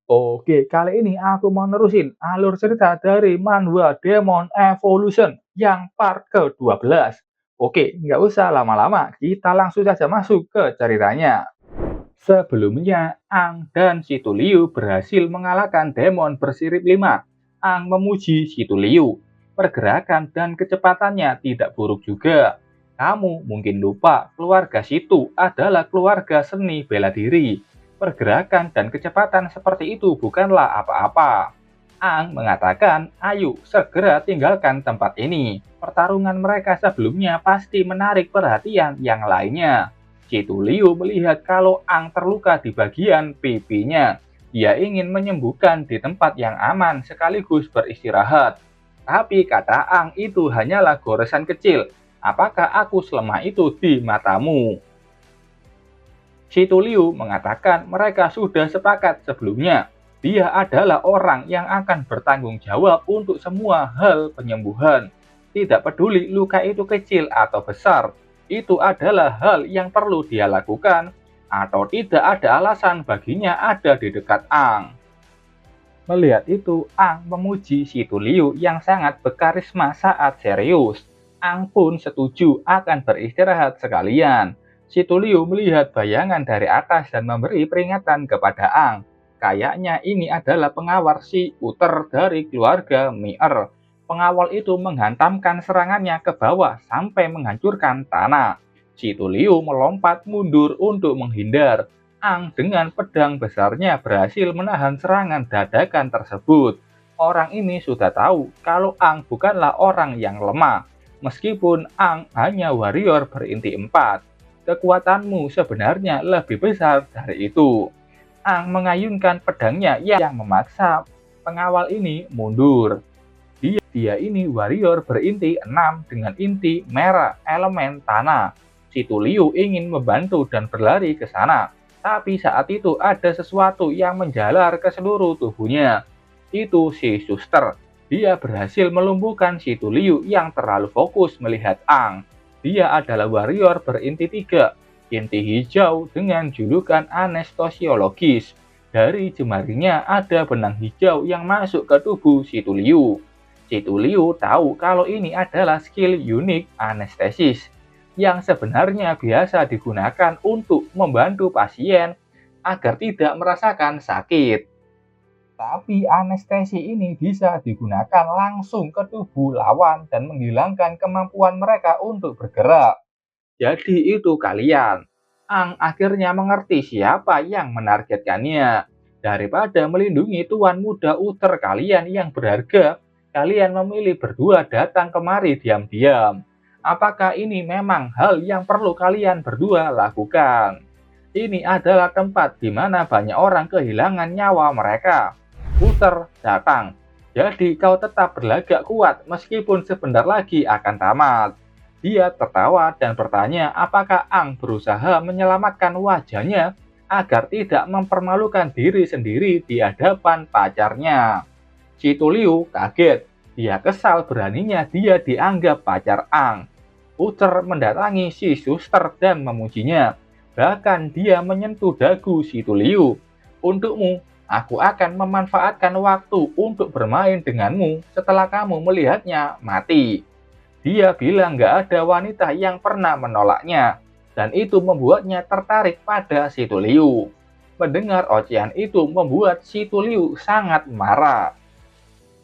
Oke, kali ini aku mau nerusin alur cerita dari manhwa Demon Evolution yang part ke-12. Oke, nggak usah lama-lama, kita langsung saja masuk ke ceritanya. Sebelumnya, Ang dan Situ Liu berhasil mengalahkan demon bersirip 5. Ang memuji Situ Liu. Pergerakan dan kecepatannya tidak buruk juga. Kamu mungkin lupa, keluarga Situ adalah keluarga seni bela diri. Pergerakan dan kecepatan seperti itu bukanlah apa-apa. Ang mengatakan, ayo segera tinggalkan tempat ini. Pertarungan mereka sebelumnya pasti menarik perhatian yang lainnya. Citu Liu melihat kalau Ang terluka di bagian pipinya. Dia ingin menyembuhkan di tempat yang aman sekaligus beristirahat. Tapi kata Ang itu hanyalah goresan kecil. Apakah aku selemah itu di matamu? Citu Liu mengatakan mereka sudah sepakat sebelumnya. Dia adalah orang yang akan bertanggung jawab untuk semua hal penyembuhan. Tidak peduli luka itu kecil atau besar, itu adalah hal yang perlu dia lakukan, atau tidak ada alasan baginya ada di dekat Ang. Melihat itu, Ang memuji Situ Liu yang sangat berkarisma saat serius. Ang pun setuju akan beristirahat sekalian. Situ Liu melihat bayangan dari atas dan memberi peringatan kepada Ang. Kayaknya ini adalah pengawal si Uter dari keluarga Mier. Pengawal itu menghantamkan serangannya ke bawah sampai menghancurkan tanah. Situ Liu melompat mundur untuk menghindar. Ang dengan pedang besarnya berhasil menahan serangan dadakan tersebut. Orang ini sudah tahu kalau Ang bukanlah orang yang lemah. Meskipun Ang hanya warrior berinti 4. Kekuatanmu sebenarnya lebih besar dari itu. Ang mengayunkan pedangnya yang memaksa pengawal ini mundur. Dia ini warrior berinti 6 dengan inti merah elemen tanah. Situ Liu ingin membantu dan berlari ke sana. Tapi saat itu ada sesuatu yang menjalar ke seluruh tubuhnya. Itu si suster. Dia berhasil melumpuhkan Situ Liu yang terlalu fokus melihat Ang. Dia adalah warrior berinti 3, inti hijau dengan julukan anestesiologis. Dari jemarinya ada benang hijau yang masuk ke tubuh Situ Liu. Situ Liu tahu kalau ini adalah skill unik anestesis yang sebenarnya biasa digunakan untuk membantu pasien agar tidak merasakan sakit. Tapi anestesi ini bisa digunakan langsung ke tubuh lawan dan menghilangkan kemampuan mereka untuk bergerak. Jadi itu kalian. Ang akhirnya mengerti siapa yang menargetkannya. Daripada melindungi tuan muda Uter kalian yang berharga, kalian memilih berdua datang kemari diam-diam. Apakah ini memang hal yang perlu kalian berdua lakukan? Ini adalah tempat di mana banyak orang kehilangan nyawa mereka. Uter datang. Jadi kau tetap berlagak kuat meskipun sebentar lagi akan tamat. Dia tertawa dan bertanya apakah Ang berusaha menyelamatkan wajahnya agar tidak mempermalukan diri sendiri di hadapan pacarnya. Situ Liu kaget. Dia kesal beraninya dia dianggap pacar Ang. Uter mendatangi si suster dan memujinya. Bahkan dia menyentuh dagu Situ Liu. Untukmu, aku akan memanfaatkan waktu untuk bermain denganmu setelah kamu melihatnya mati. Dia bilang gak ada wanita yang pernah menolaknya, dan itu membuatnya tertarik pada Situ Liu. Mendengar ocehan itu membuat Situ Liu sangat marah.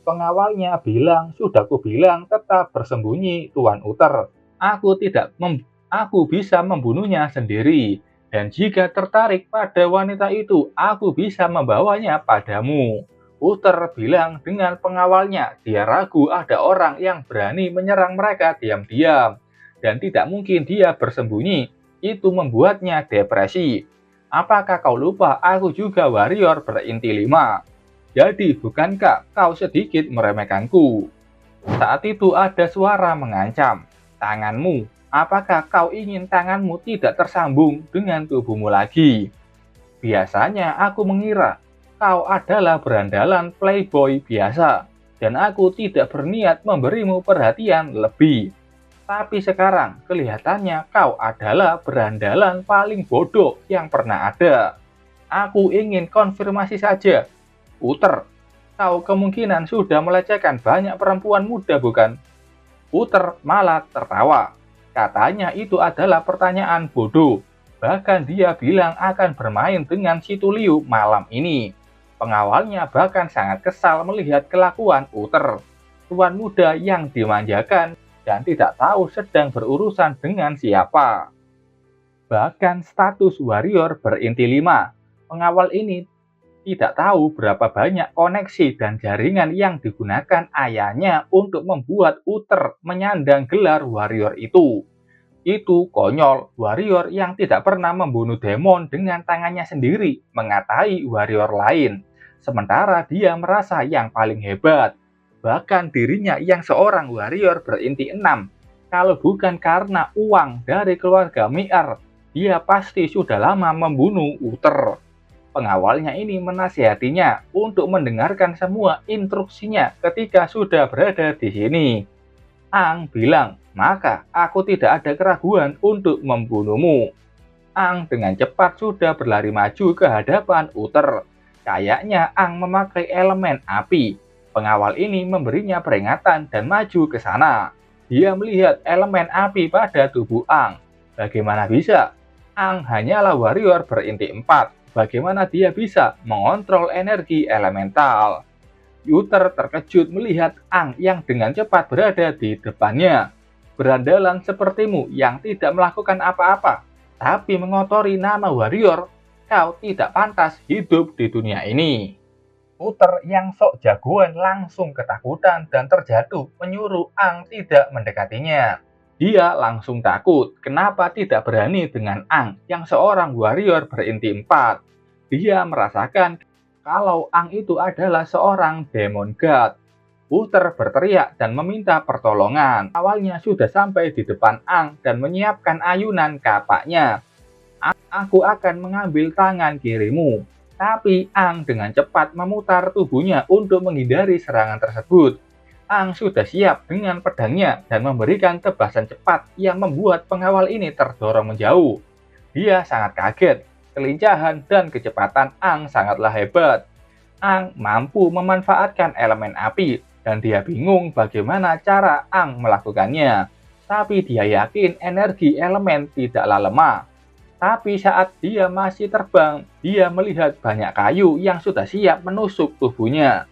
Pengawalnya bilang, sudah kubilang tetap bersembunyi Tuan Uter. Aku bisa membunuhnya sendiri. Dan jika tertarik pada wanita itu, aku bisa membawanya padamu. Uter bilang dengan pengawalnya, dia ragu ada orang yang berani menyerang mereka diam-diam. Dan tidak mungkin dia bersembunyi, itu membuatnya depresi. Apakah kau lupa aku juga warrior berinti 5? Jadi bukankah kau sedikit meremehkanku? Saat itu ada suara mengancam, tanganmu. Apakah kau ingin tanganmu tidak tersambung dengan tubuhmu lagi? Biasanya aku mengira kau adalah berandalan playboy biasa, dan aku tidak berniat memberimu perhatian lebih. Tapi sekarang kelihatannya kau adalah berandalan paling bodoh yang pernah ada. Aku ingin konfirmasi saja, Uter, kau kemungkinan sudah melecehkan banyak perempuan muda bukan? Uter malah tertawa. Katanya itu adalah pertanyaan bodoh. Bahkan dia bilang akan bermain dengan si Tuliu malam ini. Pengawalnya bahkan sangat kesal melihat kelakuan Uter. Tuan muda yang dimanjakan dan tidak tahu sedang berurusan dengan siapa. Bahkan status warrior berinti 5. Pengawal ini tidak tahu berapa banyak koneksi dan jaringan yang digunakan ayahnya untuk membuat Uther menyandang gelar warrior itu. Itu konyol, warrior yang tidak pernah membunuh demon dengan tangannya sendiri mengatai warrior lain. Sementara dia merasa yang paling hebat. Bahkan dirinya yang seorang warrior berinti 6. Kalau bukan karena uang dari keluarga Mi'ar, dia pasti sudah lama membunuh Uther. Pengawalnya ini menasihatinya untuk mendengarkan semua instruksinya ketika sudah berada di sini. Ang bilang, maka aku tidak ada keraguan untuk membunuhmu. Ang dengan cepat sudah berlari maju ke hadapan Uther. Kayaknya Ang memakai elemen api. Pengawal ini memberinya peringatan dan maju ke sana. Dia melihat elemen api pada tubuh Ang. Bagaimana bisa? Ang hanyalah warrior berinti 4. Bagaimana dia bisa mengontrol energi elemental? Uther terkejut melihat Ang yang dengan cepat berada di depannya. Berandalan sepertimu yang tidak melakukan apa-apa, tapi mengotori nama warrior, kau tidak pantas hidup di dunia ini. Uther yang sok jagoan langsung ketakutan dan terjatuh menyuruh Ang tidak mendekatinya. Dia langsung takut, kenapa tidak berani dengan Ang yang seorang warrior berinti 4. Dia merasakan kalau Ang itu adalah seorang demon god. Uther berteriak dan meminta pertolongan. Awalnya sudah sampai di depan Ang dan menyiapkan ayunan kapaknya. Aku akan mengambil tangan kirimu. Tapi Ang dengan cepat memutar tubuhnya untuk menghindari serangan tersebut. Ang sudah siap dengan pedangnya dan memberikan tebasan cepat yang membuat pengawal ini terdorong menjauh. Dia sangat kaget, kelincahan dan kecepatan Ang sangatlah hebat. Ang mampu memanfaatkan elemen api dan dia bingung bagaimana cara Ang melakukannya. Tapi dia yakin energi elemen tidaklah lemah. Tapi saat dia masih terbang, dia melihat banyak kayu yang sudah siap menusuk tubuhnya.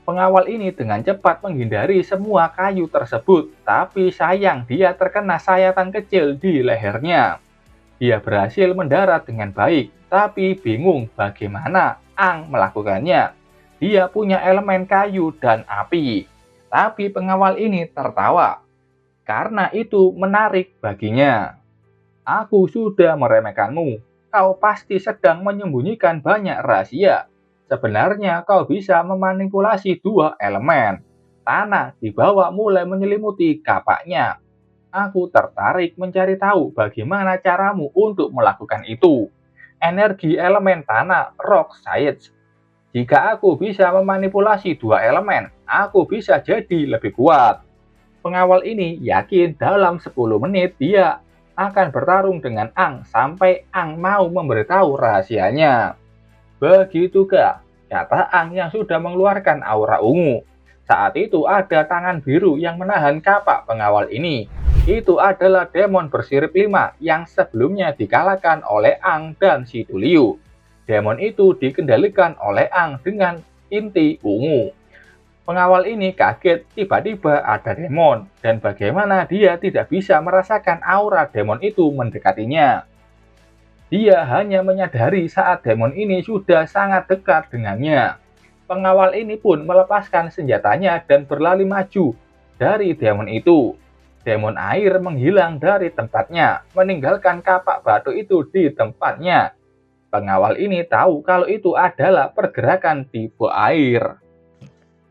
Pengawal ini dengan cepat menghindari semua kayu tersebut, tapi sayang dia terkena sayatan kecil di lehernya. Dia berhasil mendarat dengan baik, tapi bingung bagaimana Ang melakukannya. Dia punya elemen kayu dan api, tapi pengawal ini tertawa, karena itu menarik baginya. Aku sudah meremehkanmu, kau pasti sedang menyembunyikan banyak rahasia. Sebenarnya kau bisa memanipulasi dua elemen. Tanah di bawah mulai menyelimuti kapaknya. Aku tertarik mencari tahu bagaimana caramu untuk melakukan itu. Energi elemen tanah, rock science. Jika aku bisa memanipulasi dua elemen, aku bisa jadi lebih kuat. Pengawal ini yakin dalam 10 menit dia akan bertarung dengan Ang sampai Ang mau memberitahu rahasianya. Begitukah? Kata Ang yang sudah mengeluarkan aura ungu. Saat itu ada tangan biru yang menahan kapak pengawal ini. Itu adalah demon bersirip 5 yang sebelumnya dikalahkan oleh Ang dan si Tuliu. Demon itu dikendalikan oleh Ang dengan inti ungu. Pengawal ini kaget tiba-tiba ada demon dan bagaimana dia tidak bisa merasakan aura demon itu mendekatinya. Dia hanya menyadari saat demon ini sudah sangat dekat dengannya. Pengawal ini pun melepaskan senjatanya dan berlari maju dari demon itu. Demon air menghilang dari tempatnya, meninggalkan kapak batu itu di tempatnya. Pengawal ini tahu kalau itu adalah pergerakan tipe air.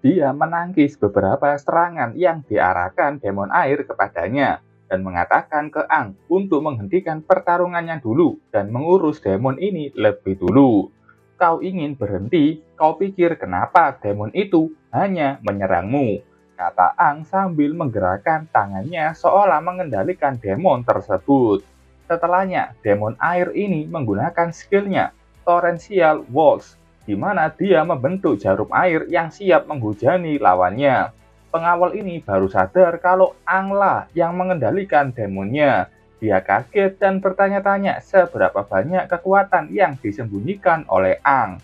Dia menangkis beberapa serangan yang diarahkan demon air kepadanya dan mengatakan ke Ang untuk menghentikan pertarungannya dulu dan mengurus demon ini lebih dulu. Kau ingin berhenti? Kau pikir kenapa demon itu hanya menyerangmu? Kata Ang sambil menggerakkan tangannya seolah mengendalikan demon tersebut. Setelahnya, demon air ini menggunakan skillnya Torrential Walls di mana dia membentuk jarum air yang siap menghujani lawannya. Pengawal ini baru sadar kalau Angla yang mengendalikan demonnya. Dia kaget dan bertanya-tanya seberapa banyak kekuatan yang disembunyikan oleh Ang.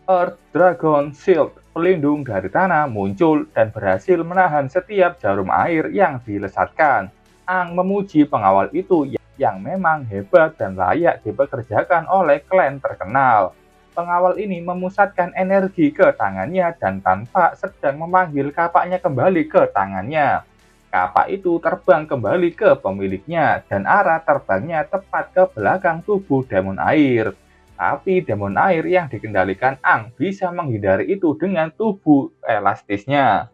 Earth Dragon Shield, pelindung dari tanah, muncul dan berhasil menahan setiap jarum air yang dilesatkan. Ang memuji pengawal itu yang memang hebat dan layak dipekerjakan oleh klan terkenal. Pengawal ini memusatkan energi ke tangannya dan tanpa sedang memanggil kapaknya kembali ke tangannya. Kapak itu terbang kembali ke pemiliknya dan arah terbangnya tepat ke belakang tubuh demon air. Tapi demon air yang dikendalikan Ang bisa menghindari itu dengan tubuh elastisnya.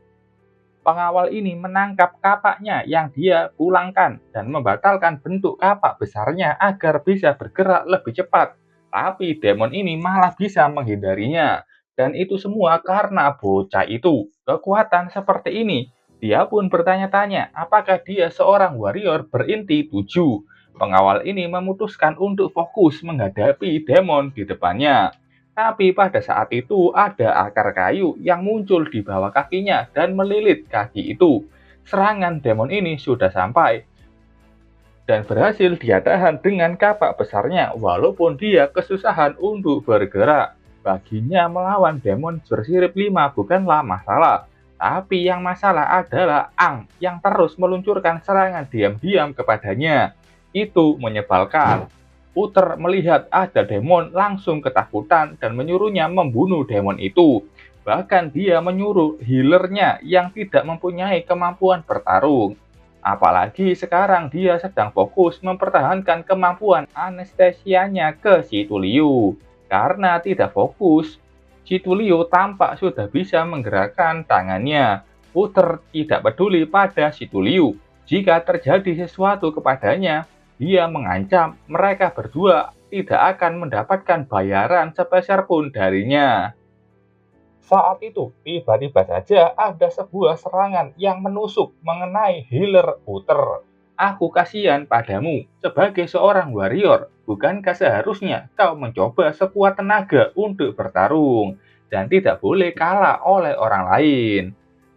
Pengawal ini menangkap kapaknya yang dia pulangkan dan membatalkan bentuk kapak besarnya agar bisa bergerak lebih cepat. Tapi demon ini malah bisa menghindarinya. Dan itu semua karena bocah itu. Kekuatan seperti ini. Dia pun bertanya-tanya apakah dia seorang warrior berinti 7. Pengawal ini memutuskan untuk fokus menghadapi demon di depannya. Tapi pada saat itu ada akar kayu yang muncul di bawah kakinya dan melilit kaki itu. Serangan demon ini sudah sampai dan berhasil dia tahan dengan kapak besarnya walaupun dia kesusahan untuk bergerak. Baginya melawan demon bersirip 5 bukanlah masalah. Tapi yang masalah adalah Ang yang terus meluncurkan serangan diam-diam kepadanya. Itu menyebalkan. Uther melihat ada demon langsung ketakutan dan menyuruhnya membunuh demon itu. Bahkan dia menyuruh healernya yang tidak mempunyai kemampuan bertarung. Apalagi sekarang dia sedang fokus mempertahankan kemampuan anestesianya ke si Tulio. Karena tidak fokus, si Tulio tampak sudah bisa menggerakkan tangannya. Uther tidak peduli pada si Tulio. Jika terjadi sesuatu kepadanya, dia mengancam mereka berdua tidak akan mendapatkan bayaran sepeser pun darinya. Saat itu, tiba-tiba saja ada sebuah serangan yang menusuk mengenai healer Uther. Aku kasihan padamu sebagai seorang warrior. Bukankah seharusnya kau mencoba sekuat tenaga untuk bertarung dan tidak boleh kalah oleh orang lain?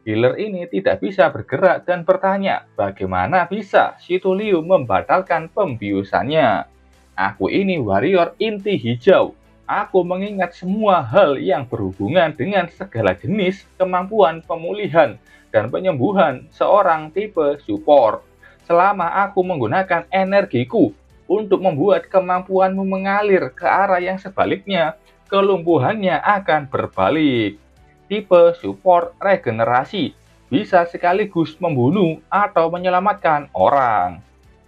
Healer ini tidak bisa bergerak dan bertanya, bagaimana bisa si Tulio membatalkan pembiusannya? Aku ini warrior inti hijau. Aku mengingat semua hal yang berhubungan dengan segala jenis kemampuan pemulihan dan penyembuhan seorang tipe support. Selama aku menggunakan energiku untuk membuat kemampuanmu mengalir ke arah yang sebaliknya, kelumpuhannya akan berbalik. Tipe support regenerasi bisa sekaligus membunuh atau menyelamatkan orang.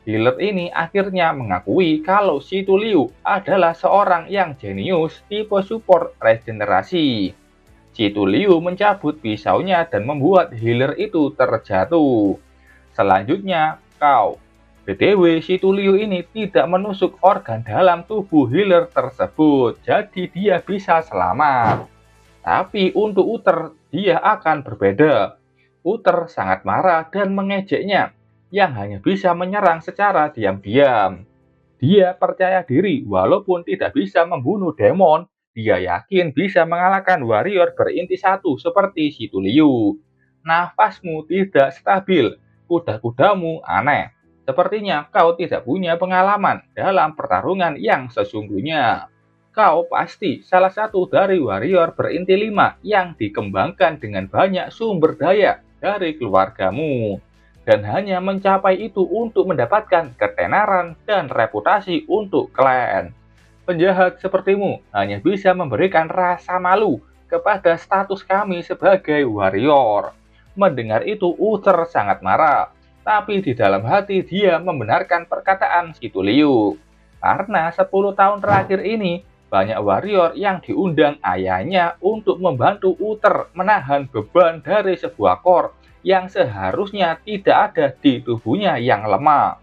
Healer ini akhirnya mengakui kalau si Tulio adalah seorang yang jenius tipe support regenerasi. Si Tulio mencabut pisaunya dan membuat healer itu terjatuh. Selanjutnya, kau. BTW, si Tulio ini tidak menusuk organ dalam tubuh healer tersebut, jadi dia bisa selamat. Tapi untuk Uther, dia akan berbeda. Uther sangat marah dan mengejeknya, yang hanya bisa menyerang secara diam-diam. Dia percaya diri walaupun tidak bisa membunuh demon, dia yakin bisa mengalahkan warrior berinti 1 seperti si Tulio. Nafasmu tidak stabil, kuda-kudamu aneh. Sepertinya kau tidak punya pengalaman dalam pertarungan yang sesungguhnya. Kau pasti salah satu dari warrior berinti 5 yang dikembangkan dengan banyak sumber daya dari keluargamu. Dan hanya mencapai itu untuk mendapatkan ketenaran dan reputasi untuk klan. Penjahat sepertimu hanya bisa memberikan rasa malu kepada status kami sebagai warrior. Mendengar itu Uther sangat marah. Tapi di dalam hati dia membenarkan perkataan si Tulio. Karena 10 tahun terakhir ini, banyak warrior yang diundang ayahnya untuk membantu Uther menahan beban dari sebuah core yang seharusnya tidak ada di tubuhnya yang lemah.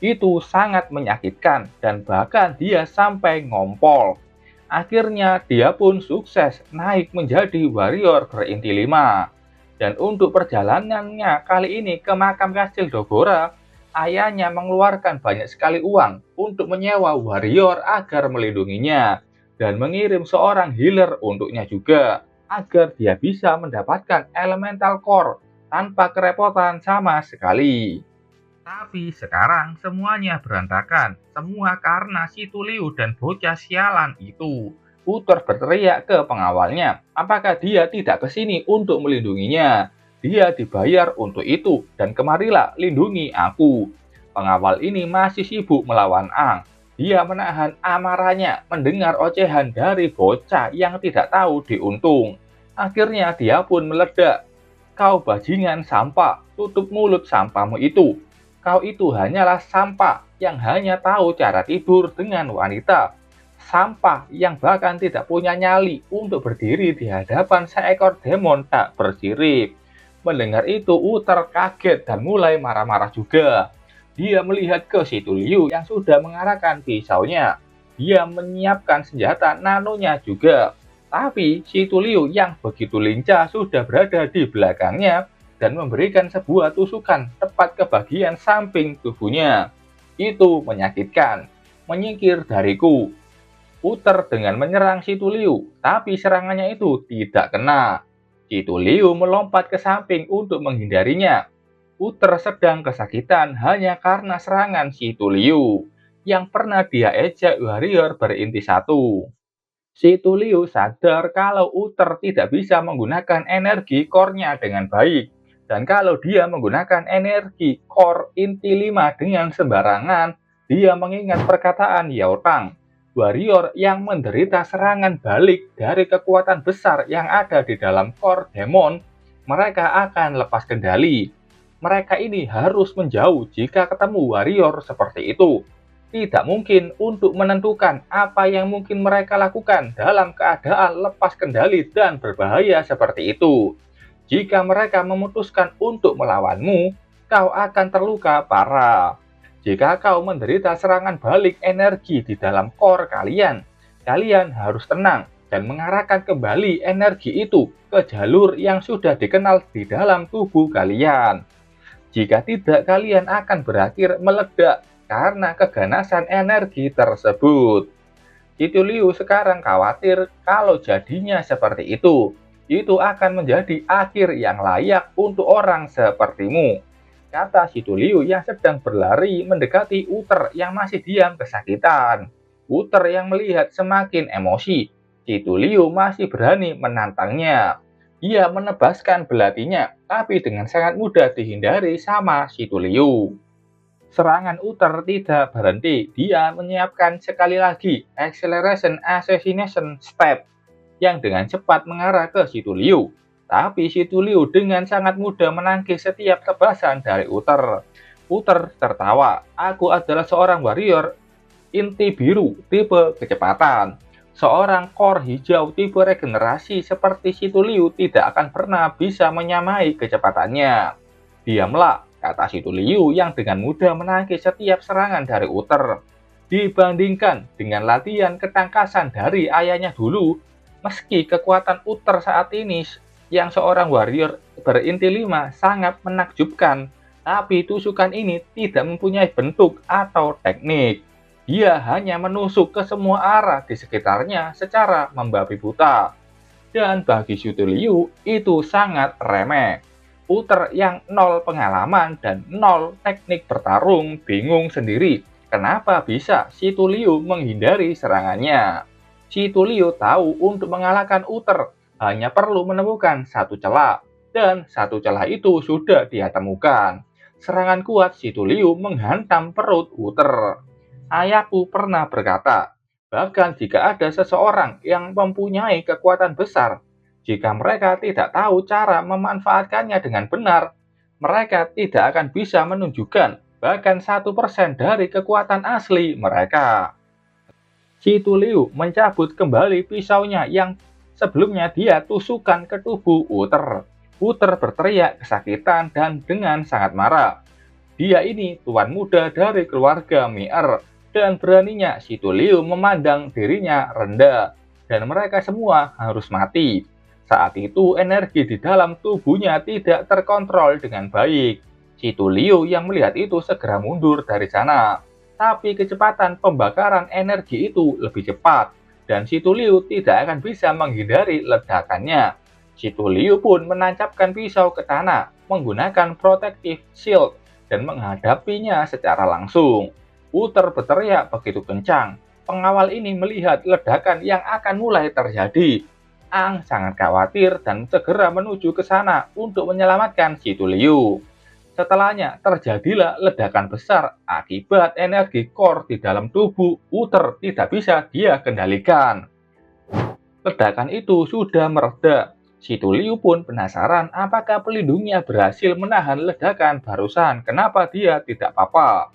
Itu sangat menyakitkan dan bahkan dia sampai ngompol. Akhirnya dia pun sukses naik menjadi warrior berinti 5. Dan untuk perjalanannya kali ini ke makam Kastil Dogora, ayahnya mengeluarkan banyak sekali uang untuk menyewa warrior agar melindunginya. dan mengirim seorang healer untuknya juga, agar dia bisa mendapatkan elemental core tanpa kerepotan sama sekali. Tapi sekarang semuanya berantakan, semua karena si Tuliu dan bocah sialan itu. Uther berteriak ke pengawalnya, apakah dia tidak ke sini untuk melindunginya? Dia dibayar untuk itu, dan kemarilah lindungi aku. Pengawal ini masih sibuk melawan Ang. Dia menahan amarahnya mendengar ocehan dari bocah yang tidak tahu diuntung. Akhirnya dia pun meledak. Kau bajingan sampah, tutup mulut sampahmu itu. Kau itu hanyalah sampah yang hanya tahu cara tidur dengan wanita. Sampah yang bahkan tidak punya nyali untuk berdiri di hadapan seekor demon tak bersirip. Mendengar itu, Uther kaget dan mulai marah-marah juga. Dia melihat ke si Tuliu yang sudah mengarahkan pisaunya. Dia menyiapkan senjata nanonya juga. Tapi si Tuliu yang begitu lincah sudah berada di belakangnya dan memberikan sebuah tusukan tepat ke bagian samping tubuhnya. Itu menyakitkan. Menyingkir dariku. Uther dengan menyerang si Tuliu, tapi serangannya itu tidak kena. Si Tuliu melompat ke samping untuk menghindarinya. Uther sedang kesakitan hanya karena serangan si Tuliu, yang pernah dia ejek warrior berinti satu. Si Tuliu sadar kalau Uther tidak bisa menggunakan energi core-nya dengan baik. Dan kalau dia menggunakan energi core inti 5 dengan sembarangan, dia mengingat perkataan Yao Tang, warrior yang menderita serangan balik dari kekuatan besar yang ada di dalam core demon, mereka akan lepas kendali. Mereka ini harus menjauh jika ketemu warrior seperti itu. Tidak mungkin untuk menentukan apa yang mungkin mereka lakukan dalam keadaan lepas kendali dan berbahaya seperti itu. Jika mereka memutuskan untuk melawanmu, kau akan terluka parah. Jika kau menderita serangan balik energi di dalam core kalian, kalian harus tenang dan mengarahkan kembali energi itu ke jalur yang sudah dikenal di dalam tubuh kalian. Jika tidak, kalian akan berakhir meledak karena keganasan energi tersebut. Tituliu sekarang khawatir kalau jadinya seperti itu akan menjadi akhir yang layak untuk orang sepertimu, kata Tituliu yang sedang berlari mendekati Uther yang masih diam kesakitan. Uther yang melihat semakin emosi. Tituliu masih berani menantangnya. Dia menebaskan belatinya, tapi dengan sangat mudah dihindari sama Tituliu. Serangan Uther tidak berhenti. Dia menyiapkan sekali lagi Acceleration Assassination Step yang dengan cepat mengarah ke si Tuliu. Tapi si Tuliu dengan sangat mudah menangkis setiap tebasan dari Uther. Uther tertawa. Aku adalah seorang warrior inti biru tipe kecepatan. Seorang core hijau tipe regenerasi seperti si Tuliu tidak akan pernah bisa menyamai kecepatannya. Diamlah, kata si Tuliu yang dengan mudah menangkis setiap serangan dari Uther. Dibandingkan dengan latihan ketangkasan dari ayahnya dulu, meski kekuatan Uther saat ini yang seorang warrior berinti 5 sangat menakjubkan, tapi tusukan ini tidak mempunyai bentuk atau teknik. Dia hanya menusuk ke semua arah di sekitarnya secara membabi buta. Dan bagi Tuliu itu sangat remeh. Uther yang nol pengalaman dan nol teknik bertarung bingung sendiri kenapa bisa si Tuliu menghindari serangannya. Si Tuliu tahu untuk mengalahkan Uther hanya perlu menemukan satu celah, dan satu celah itu sudah dia temukan. Serangan kuat si Tuliu menghantam perut Uther. Ayahku pernah berkata, bahkan jika ada seseorang yang mempunyai kekuatan besar, jika mereka tidak tahu cara memanfaatkannya dengan benar, mereka tidak akan bisa menunjukkan bahkan 1% dari kekuatan asli mereka. Si Tuliu mencabut kembali pisaunya yang sebelumnya dia tusukkan ke tubuh Uther. Uther berteriak kesakitan dan dengan sangat marah. Dia ini tuan muda dari keluarga Mier, dan beraninya si Tuliu memandang dirinya rendah, dan mereka semua harus mati. Saat itu energi di dalam tubuhnya tidak terkontrol dengan baik. Si Tuliu yang melihat itu segera mundur dari sana. Tapi kecepatan pembakaran energi itu lebih cepat. dan si Tu Liu tidak akan bisa menghindari ledakannya. Si Tu Liu pun menancapkan pisau ke tanah menggunakan protective shield dan menghadapinya secara langsung. Uther berteriak begitu kencang. Pengawal ini melihat ledakan yang akan mulai terjadi. Ang sangat khawatir dan segera menuju ke sana untuk menyelamatkan si Tu Liu. Setelahnya terjadilah ledakan besar akibat energi core di dalam tubuh Uther tidak bisa dia kendalikan. Ledakan itu sudah mereda. Si Tu Liu pun penasaran apakah pelindungnya berhasil menahan ledakan barusan. Kenapa dia tidak apa-apa?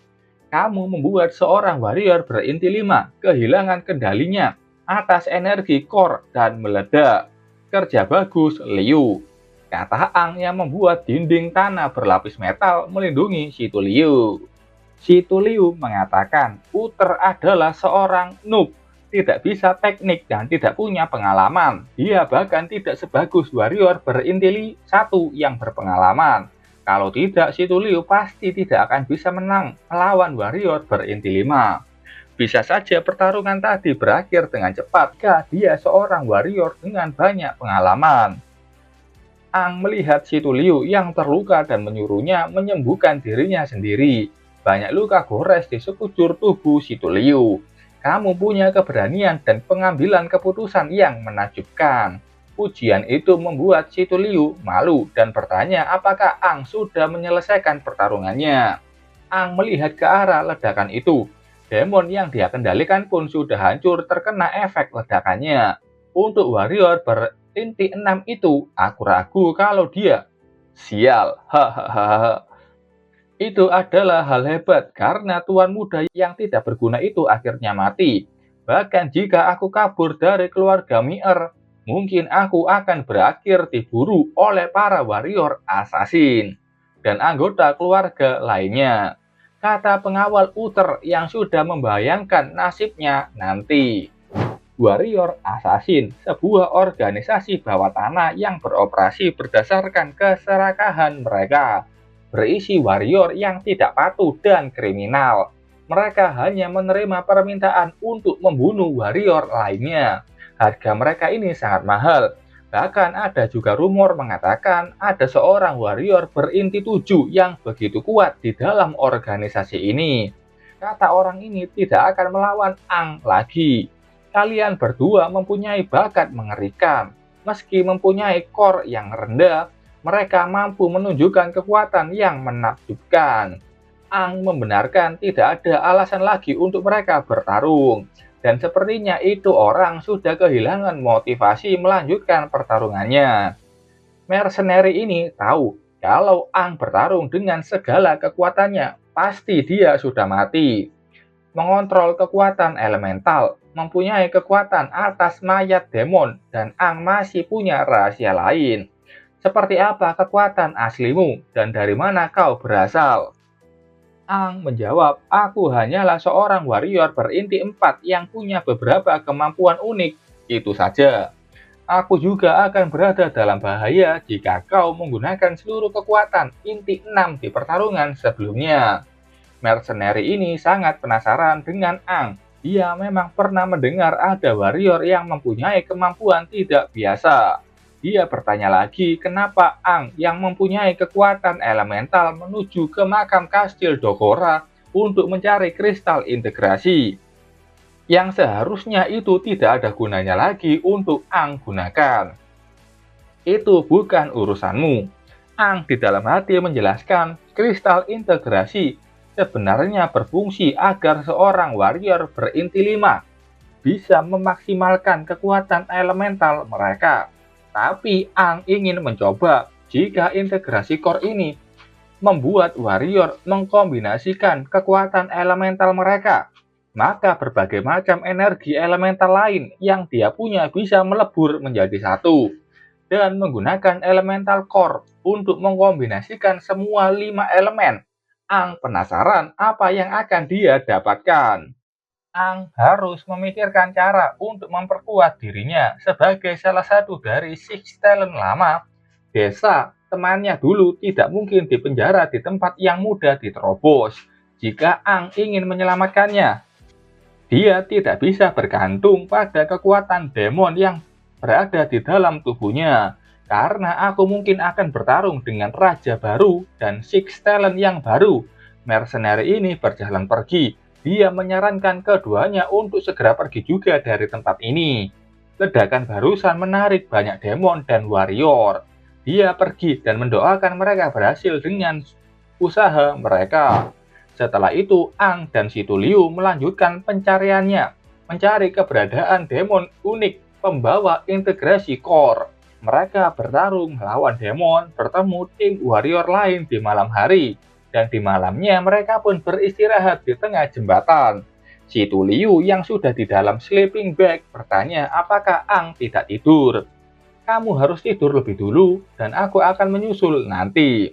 Kamu membuat seorang warrior berinti 5 kehilangan kendalinya atas energi core dan meledak. Kerja bagus, Liu. Kata Ang yang membuat dinding tanah berlapis metal melindungi si Tu Liu. Si Tu Liu mengatakan Uther adalah seorang noob, tidak bisa teknik dan tidak punya pengalaman. Dia bahkan tidak sebagus warrior berinti 1 yang berpengalaman. Kalau tidak, si Tu Liu pasti tidak akan bisa menang melawan warrior berinti 5. Bisa saja pertarungan tadi berakhir dengan cepat jika dia seorang warrior dengan banyak pengalaman. Ang melihat si Tu Liu yang terluka dan menyuruhnya menyembuhkan dirinya sendiri. Banyak luka gores di sekujur tubuh si Tu Liu. Kamu punya keberanian dan pengambilan keputusan yang menakjubkan. Pujian itu membuat si Tu Liu malu dan bertanya apakah Ang sudah menyelesaikan pertarungannya. Ang melihat ke arah ledakan itu. Demon yang dia kendalikan pun sudah hancur terkena efek ledakannya. Untuk warrior berinti 6 itu, aku ragu kalau dia sial. Hahaha. Itu adalah hal hebat karena tuan muda yang tidak berguna itu akhirnya mati. Bahkan jika aku kabur dari keluarga Mier, mungkin aku akan berakhir diburu oleh para warrior assassin dan anggota keluarga lainnya, kata pengawal Uther yang sudah membayangkan nasibnya nanti. Warrior Assassin, sebuah organisasi bawah tanah yang beroperasi berdasarkan keserakahan mereka, berisi warrior yang tidak patuh dan kriminal. Mereka hanya menerima permintaan untuk membunuh warrior lainnya. Harga mereka ini sangat mahal. Bahkan ada juga rumor mengatakan ada seorang warrior berinti 7 yang begitu kuat di dalam organisasi ini. Kata orang ini tidak akan melawan Ang lagi. Kalian berdua mempunyai bakat mengerikan. Meski mempunyai core yang rendah, mereka mampu menunjukkan kekuatan yang menakjubkan. Ang membenarkan tidak ada alasan lagi untuk mereka bertarung. Dan sepertinya itu orang sudah kehilangan motivasi melanjutkan pertarungannya. Mercenary ini tahu kalau Ang bertarung dengan segala kekuatannya, pasti dia sudah mati. Mengontrol kekuatan elemental, mempunyai kekuatan atas mayat demon, dan Ang masih punya rahasia lain. Seperti apa kekuatan aslimu dan dari mana kau berasal? Ang menjawab, aku hanyalah seorang warrior berinti 4 yang punya beberapa kemampuan unik. Itu saja. Aku juga akan berada dalam bahaya jika kau menggunakan seluruh kekuatan inti 6 di pertarungan sebelumnya. Mercenary ini sangat penasaran dengan Ang. Dia memang pernah mendengar ada warrior yang mempunyai kemampuan tidak biasa. Dia bertanya lagi kenapa Ang yang mempunyai kekuatan elemental menuju ke makam kastil Dokora untuk mencari kristal integrasi. Yang seharusnya itu tidak ada gunanya lagi untuk Ang gunakan. Itu bukan urusanmu. Ang di dalam hati menjelaskan kristal integrasi sebenarnya berfungsi agar seorang warrior berinti 5 bisa memaksimalkan kekuatan elemental mereka. Tapi Ang ingin mencoba jika integrasi core ini membuat warrior mengkombinasikan kekuatan elemental mereka, maka berbagai macam energi elemental lain yang dia punya bisa melebur menjadi satu. Dan menggunakan elemental core untuk mengkombinasikan semua 5 elemen. Ang penasaran apa yang akan dia dapatkan. Ang harus memikirkan cara untuk memperkuat dirinya sebagai salah satu dari Six Talent lama. Desa temannya dulu tidak mungkin dipenjara di tempat yang mudah diterobos jika Ang ingin menyelamatkannya. Dia tidak bisa bergantung pada kekuatan demon yang berada di dalam tubuhnya, karena aku mungkin akan bertarung dengan raja baru dan Six Talent yang baru. Mercenary ini berjalan pergi. Dia menyarankan keduanya untuk segera pergi juga dari tempat ini. Ledakan barusan menarik banyak demon dan warrior. Dia pergi dan mendoakan mereka berhasil dengan usaha mereka. Setelah itu, Ang dan Situ Liu melanjutkan pencariannya, mencari keberadaan demon unik pembawa integrasi core. Mereka bertarung melawan demon, bertemu tim warrior lain di malam hari, dan di malamnya mereka pun beristirahat di tengah jembatan. Situ Liu yang sudah di dalam sleeping bag bertanya apakah Ang tidak tidur. Kamu harus tidur lebih dulu, dan aku akan menyusul nanti.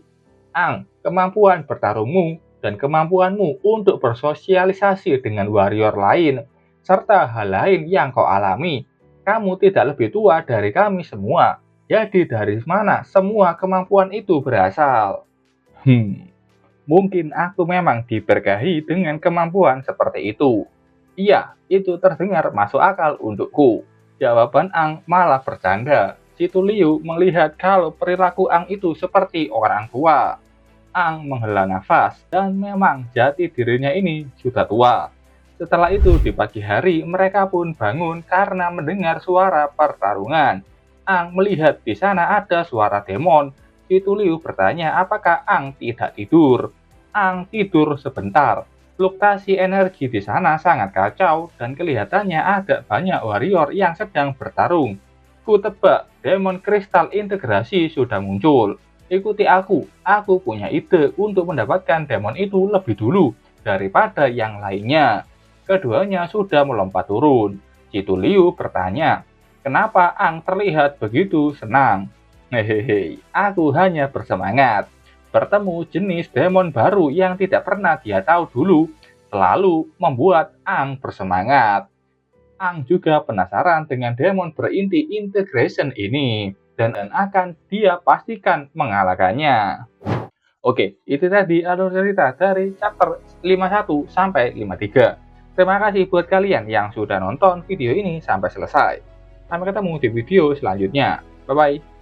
Ang, kemampuan bertarungmu dan kemampuanmu untuk bersosialisasi dengan warrior lain, serta hal lain yang kau alami. Kamu tidak lebih tua dari kami semua. Jadi dari mana semua kemampuan itu berasal? Mungkin aku memang diberkahi dengan kemampuan seperti itu. Iya, itu terdengar masuk akal untukku. Jawaban Ang malah bercanda. Situ Liu melihat kalau perilaku Ang itu seperti orang tua. Ang menghela nafas, dan memang jati dirinya ini sudah tua. Setelah itu di pagi hari mereka pun bangun karena mendengar suara pertarungan. Ang melihat di sana ada suara demon. Situ Liu bertanya apakah Ang tidak tidur. Ang tidur sebentar. Fluktuasi energi di sana sangat kacau dan kelihatannya ada banyak warrior yang sedang bertarung. Ku tebak demon kristal integrasi sudah muncul. Ikuti aku punya ide untuk mendapatkan demon itu lebih dulu daripada yang lainnya. Keduanya sudah melompat turun. Situ Liu bertanya, kenapa Ang terlihat begitu senang? Hehehe, aku hanya bersemangat. Bertemu jenis demon baru yang tidak pernah dia tahu dulu, selalu membuat Ang bersemangat. Ang juga penasaran dengan demon berinti integration ini, dan akan dia pastikan mengalahkannya. Oke, itu tadi alur cerita dari chapter 51 sampai 53. Terima kasih buat kalian yang sudah nonton video ini sampai selesai. Sampai ketemu di video selanjutnya. Bye-bye.